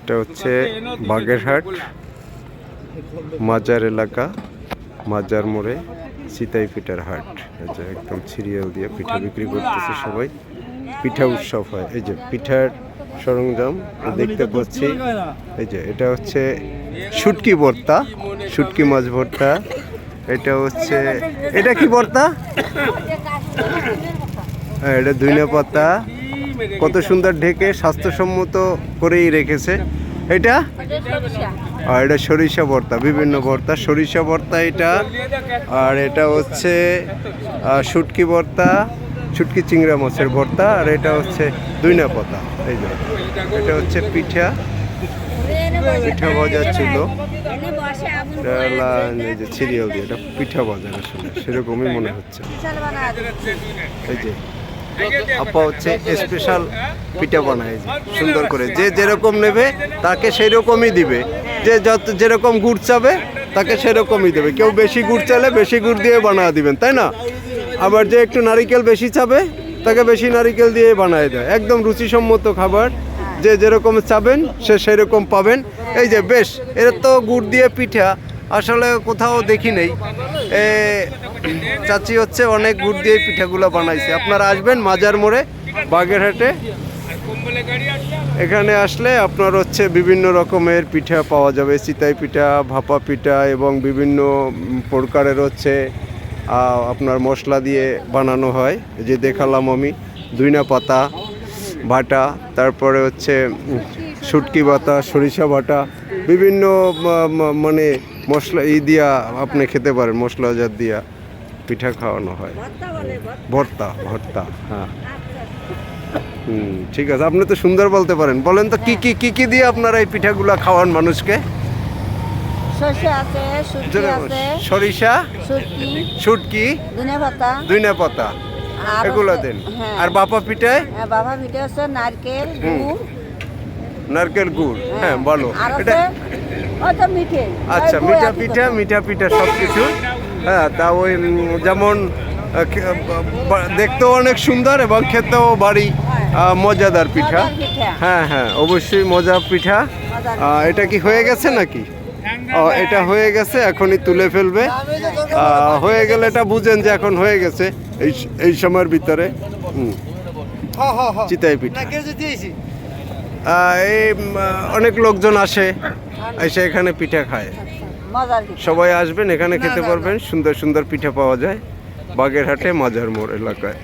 এটা হচ্ছে বাগেরহাট মাজার এলাকা, মাজার মোড়ে সিতাই পিঠার হাট। এই যে একদম সিরিয়াল দিয়ে পিঠা বিক্রি করতেছে সবাই। পিঠা উৎসব হয়। এই যে পিঠার সরঞ্জাম দেখতে পাচ্ছি। এই যে এটা হচ্ছে শুটকি ভর্তা, শুটকি মাছ ভর্তা। এটা হচ্ছে, এটা কি ভর্তা? হ্যাঁ, এটা ধনিয়া পাতা কত সুন্দর ঢেকে স্বাস্থ্যসম্মত করেই রেখেছে। এটা আর এটা সরিষা ভর্তা, বিভিন্ন ভর্তা, সরিষা ভর্তা এটা। আর এটা হচ্ছে শুটকি ভর্তা, শুটকি চিংড়া মাছের ভর্তা। আর এটা হচ্ছে ধনিয়া পাতা। এই যে এটা হচ্ছে পিঠা, পিঠা ভাজা ছিল। এই যে সিরিয়াল দিয়ে এটা পিঠা বাজার, আসলে সেরকমই মনে হচ্ছে। এই যে আপা হচ্ছে স্পেশাল পিঠা বানায়, সুন্দর করে। যে যেরকম নেবে তাকে সেই রকমই দিবে। যে যত যেরকম গুড় চাবে তাকে সেরকমই দেবে। কেউ বেশি গুড় চাইলে বেশি গুড় দিয়ে বানিয়ে দিবেন, তাই না? আবার যে একটু নারিকেল বেশি চাবে তাকে বেশি নারিকেল দিয়ে বানিয়ে দেয়। একদম রুচিসম্মত খাবার, যে যেরকম চাবেন সে সেরকম পাবেন। এই যে বেশ, এর তো গুড় দিয়ে পিঠা আসলে কোথাও দেখি নেই। চাচি হচ্ছে অনেক গুড় দিয়ে পিঠাগুলো বানাইছে। আপনারা আসবেন মাজার মোড়ে বাগেরহাটে। এখানে আসলে আপনার হচ্ছে বিভিন্ন রকমের পিঠা পাওয়া যাবে। চিতাই পিঠা, ভাপা পিঠা এবং বিভিন্ন প্রকারের হচ্ছে আপনার মশলা দিয়ে বানানো হয়। যে দেখালাম আমি, ধনিয়া পাতা বাটা, তারপরে হচ্ছে শুটকি বাটা, সরিষা বাটা, বিভিন্ন মানে মশলা দিয়া আপনি খেতে পারেন, মশলাজাত দিয়া পিঠা খাওয়ানো হয়। ভর্তা, ভর্তা, হ্যাঁ। ঠিক আছে, আপনি তো সুন্দর বলতে পারেন। বলেন তো কি কি কি কি দিয়ে আপনারা এই পিঠাগুলা খাওয়ান মানুষকে? সরিষা, শুটকি, ধনিয়া পাতা, এগুলো দেন। আর বাপা পিঠায়? বাবা পিঠা হচ্ছে নারকেল গুড়, নারকেল গুড়, হ্যাঁ বলো। এটা আচ্ছা, মিঠা পিঠা, মিঠা পিঠা সব কিছু। হ্যাঁ, তা ওই যেমন দেখতেও অনেক সুন্দর এবং খেতেও বাড়ি মজাদার পিঠা। হ্যাঁ হ্যাঁ, অবশ্যই মজা পিঠা। এটা কি হয়ে গেছে নাকি? এটা হয়ে গেছে, এখনই তুলে ফেলবে। হয়ে গেলে এটা বুঝেন যে এখন হয়ে গেছে এই সময়ের ভিতরে। চিতাই পিঠা এই অনেক লোকজন আসে, এসে এখানে পিঠা খায়। সবাই আসবেন, এখানে খেতে পারবেন। সুন্দর সুন্দর পিঠা পাওয়া যায় বাগেরহাটে মাজার মোড় এলাকায়।